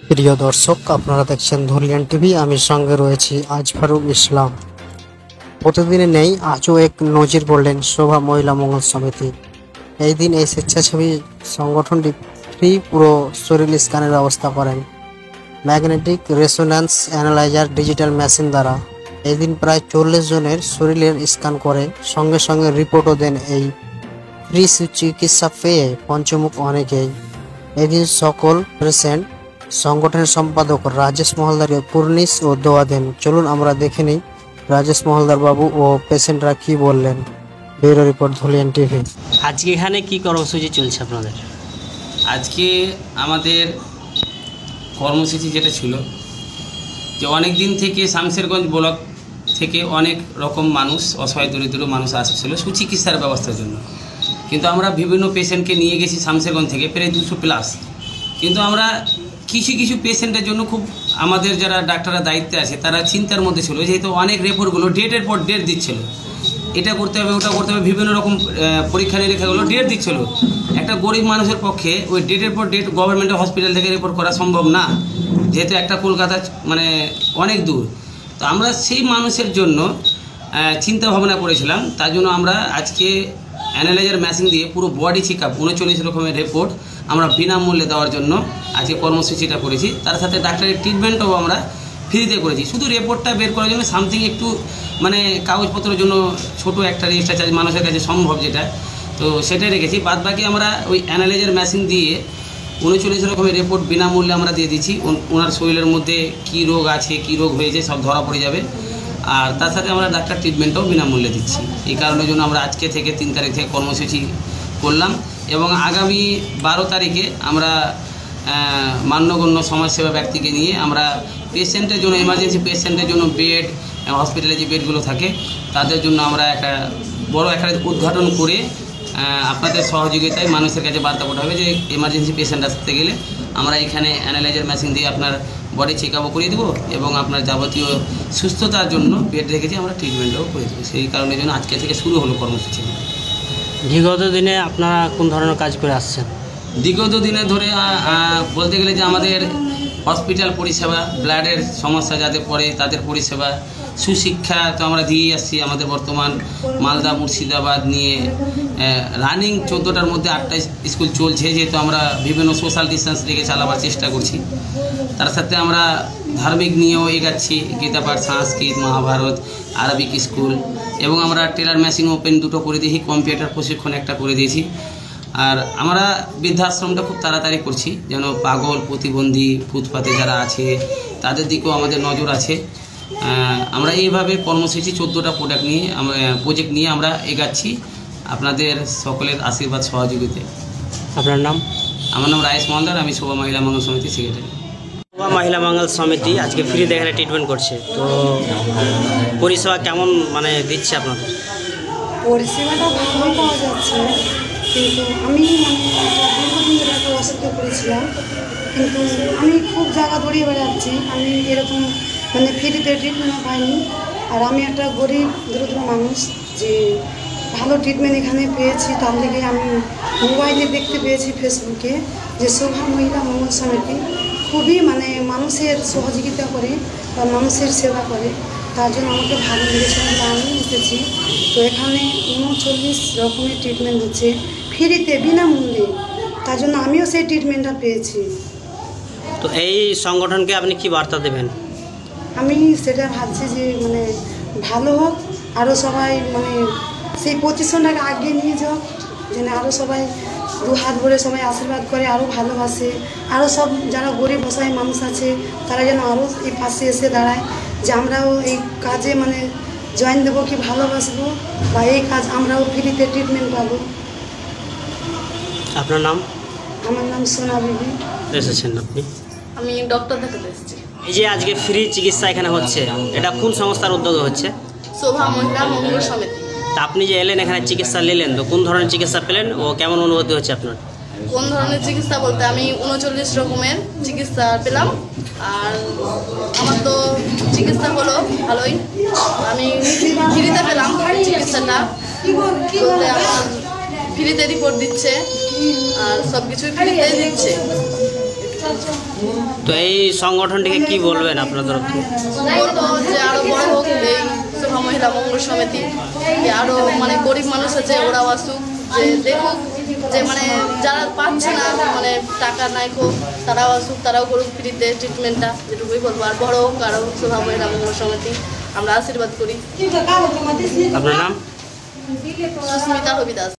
প্রিয় দর্শক, আপনারা দেখছেন ধুলিয়ান টিভি। আমি সঙ্গে রয়েছি আজফারুল ইসলাম। প্রতিদিনে নেই আজও এক নজির গড়লেন শোভা মহিলা মঙ্গল সমিতি। এই দিন এই স্বেচ্ছাসেবী সংগঠনটি ফ্রি পুরো শরীর স্ক্যানের ব্যবস্থা করেন ম্যাগনেটিক রেসোন্যান্স অ্যানালাইজার ডিজিটাল মেশিন দ্বারা। এই দিন প্রায় 40 জনের শরীরের স্ক্যান করে সঙ্গে সঙ্গে রিপোর্টও দেন। এই ফ্রি চিকিৎসা পেয়ে পঞ্চমুখ অনেকেই। এদিন সকল পেশেন্ট সংগঠনের সম্পাদক রাজেশ মহলদার পূর্ণিশ ও দোয়া দেন। চলুন আমরা দেখে নিই রাজেশ মহলদার বাবু ও পেশেন্টরা কি বললেন। Bureau report, Dhulian TV. আজকে এখানে কি কর্মসূচি চলছে আপনাদের? আজকে আমাদের কর্মসূচি যেটা ছিল যে অনেক দিন থেকে শামশেরগঞ্জ ব্লক থেকে অনেক রকম মানুষ, অসহায় দরিদ্র মানুষ আসছিল সুচিকিৎসার ব্যবস্থার জন্য। কিন্তু আমরা বিভিন্ন পেশেন্টকে নিয়ে গেছি শামশেরগঞ্জ থেকে প্রায় 200+। কিন্তু আমরা কিছু পেশেন্টের জন্য খুব আমাদের যারা ডাক্তাররা দায়িত্বে আছে তারা চিন্তার মধ্যে ছিল, যেহেতু অনেক রেপোর্টগুলো ডেটের পর ডেট দিচ্ছিল, এটা করতে হবে ওটা করতে হবে, বিভিন্ন রকম পরীক্ষা নিরীক্ষাগুলো ডেট দিচ্ছিল। একটা গরিব মানুষের পক্ষে ওই ডেটের পর ডেট গভর্নমেন্টের হসপিটাল থেকে রিপোর্ট করা সম্ভব না, যেহেতু একটা কলকাতা মানে অনেক দূর। তো আমরা সেই মানুষের জন্য চিন্তা ভাবনা করেছিলাম। তার জন্য আমরা আজকে অ্যানালাইজার মেশিন দিয়ে পুরো বডি চেক আপ 39 রকমের রিপোর্ট আমরা বিনামূল্যে দেওয়ার জন্য আজকে কর্মসূচিটা করেছি। তার সাথে ডাক্তারের ট্রিটমেন্টও আমরা ফ্রিতে করেছি। শুধু রিপোর্টটা বের করার জন্য সামথিং একটু মানে কাগজপত্রের জন্য ছোটো একটা রেজিস্টার চার্জ মানুষের কাছে সম্ভব যেটা, তো সেটাই রেখেছি। বাদ বাকি আমরা ওই অ্যানালাইজার মেশিন দিয়ে 39 রকমের রিপোর্ট বিনামূল্যে আমরা দিয়ে দিচ্ছি। ওনার শরীরের মধ্যে কী রোগ আছে, কী রোগ হয়েছে সব ধরা পড়ে যাবে। আর তার সাথে আমরা ডাক্তার ট্রিটমেন্টও বিনামূল্যে দিচ্ছি। এই কারণের জন্য আমরা আজকে থেকে 3 তারিখ থেকে কর্মসূচি করলাম এবং আগামী 12 তারিখে আমরা মান্যগণ্য সমাজসেবা ব্যক্তিকে নিয়ে আমরা পেশেন্টের জন্য, এমার্জেন্সি পেশেন্টের জন্য বেড, হসপিটালে যে বেডগুলো থাকে তাদের জন্য আমরা একটা বড় একটা উদ্ঘাটন করে আপনাদের সহযোগিতায় মানুষের কাছে বার্তা পাঠাবে যে এমার্জেন্সি পেশেন্ট আসতে গেলে আমরা এখানে অ্যানালাইজার মেশিন দিয়ে আপনার বডি চেক আপও করিয়ে দেবো এবং আপনার যাবতীয় সুস্থতার জন্য বেড রেখেছি, আমরা ট্রিটমেন্টও করে দেবো। সেই কারণের জন্য আজকে থেকে শুরু হলো কর্মসূচি। বিগত দিনে আপনারা কোন ধরনের কাজ করে আসছেন? বিগত দিনে ধরে বলতে গেলে যে আমাদের হসপিটাল পরিষেবা, ব্লাডের সমস্যা যাদের পড়ে তাদের পরিষেবা, সুশিক্ষা তো আমরা দিয়েই আসছি। আমাদের বর্তমান মালদা, মুর্শিদাবাদ নিয়ে রানিং 14টার মধ্যে 8টা স্কুল চলছে, যেহেতু আমরা বিভিন্ন সোশ্যাল ডিস্টেন্স রেখে চালাবার চেষ্টা করছি। তার সাথে আমরা ধার্মিক নিয়েও এগাচ্ছি, গীতাপাঠ, সংস্কৃত, মহাভারত, আরবিক স্কুল এবং আমরা টেলার মেশিন ওপেন 2টো করে দিয়েছি, কম্পিউটার প্রশিক্ষণ একটা করে দিয়েছি। আর আমরা বৃদ্ধাশ্রমটা খুব তাড়াতাড়ি করছি, যেন পাগল, প্রতিবন্ধী, ফুটপাতে যারা আছে তাদের দিকেও আমাদের নজর আছে। আমরা এইভাবে কর্মসূচি 14টা প্রজেক্ট নিয়ে আমরা এগাচ্ছি আপনাদের সকলের আশীর্বাদ সহযোগিতায়। আপনার নাম? আমার নাম রাজেশ মহলদার, আমি শোভা মহিলা মঙ্গল সমিতির সেক্রেটারি। শোভা মহিলা মঙ্গল সমিতি আজকে ফ্রিতে এখানে ট্রিটমেন্ট করছে, তো পরিষেবা কেমন মানে দিচ্ছে আপনাদের? পরিষেবাটা ভালোই পাওয়া যাচ্ছে, কিন্তু আমি দীর্ঘদিন ধরে একটা অসুস্থ করেছিলাম, কিন্তু আমি খুব জায়গা দৌড়িয়ে বেড়াচ্ছি। আমি এরকম ফ্রিতে ট্রিটমেন্ট পাইনি। আর আমি একটা গরিব দরিদ্র মানুষ, যে ভালো ট্রিটমেন্ট এখানে পেয়েছি, তার লিগে আমি মোবাইলে দেখতে পেয়েছি ফেসবুকে যে শোভা মহিলা মঙ্গল সমিতি খুবই মানুষের সহযোগিতা করে বা মানুষের সেবা করে। তার জন্য আমাকে ভালো লেগেছিল, আমি এসেছি। তো এখানে 39 রকমের ট্রিটমেন্ট হচ্ছে ফ্রিতে বিনামূল্যে, তার জন্য আমিও সেই ট্রিটমেন্টটা পেয়েছি। তো এই সংগঠনকে আপনি কি বার্তা দেবেন? আমি সেটা ভাবছি যে ভালো হোক, আরও সবাই সেই পজিশনটাকে আগিয়ে নিয়ে যাও, যেন আরও সবাই 2 হাত ভরে সবাই আশীর্বাদ করে, আরও ভালোবাসে, আরও সব যারা গরিব অসহায় মানুষ আছে তারা যেন আরও এই পাশে এসে দাঁড়ায়, যে আমরাও এই কাজে জয়েন দেবো, কি ভালোবাসবো, বা এই কাজ আমরাও ফ্রিতে ট্রিটমেন্ট পাবো। আপনার নাম? আমার নাম সোনা বিবি। এসেছেন আপনি? আমি ডক্টর দেখাতে এসেছি। এই যে আজকে ফ্রি চিকিৎসা এখানে হচ্ছে, এটা কোন সংস্থার উদ্যোগে হচ্ছে? শোভা মহিলা মঙ্গল সমিতি। তা আপনি যে এলেন এখানে চিকিৎসা নিলেন, তো কোন ধরনের চিকিৎসা পেলেন ও কেমন অনুভূতি হচ্ছে আপনার? কোন ধরনের চিকিৎসা বলতে আমি 39 রকমের চিকিৎসা পেলাম। আর আমার তো চিকিৎসা হলো ভালোই, আমি ফ্রিতে পেলাম চিকিৎসাটা। বলতে আমার ফ্রিতে রিপোর্ট দিচ্ছে আর সব কিছুই ফ্রিতে দিচ্ছে। তো এই সংগঠনটিকে কি বলবেন আপনার তরফ থেকে? বলবো যে আরো বড় হোক এই শোভা মহিলা মঙ্গল সমিতি, যে আরো মানে গরিব মানুষ আছে ওরাও আসুক, যে দেখুক যে মানে যারা পাচ্ছে না মানে টাকা নাই হোক তারাও আসুক, তারাও করুক ফ্রিতে ট্রিটমেন্টটা, যেটুকুই বলবো। আর বড় হোক আরো শোভা মহিলা মঙ্গল সমিতি, আমরা আশীর্বাদ করি। আপনার নাম? সুস্মিতা রবিদাস।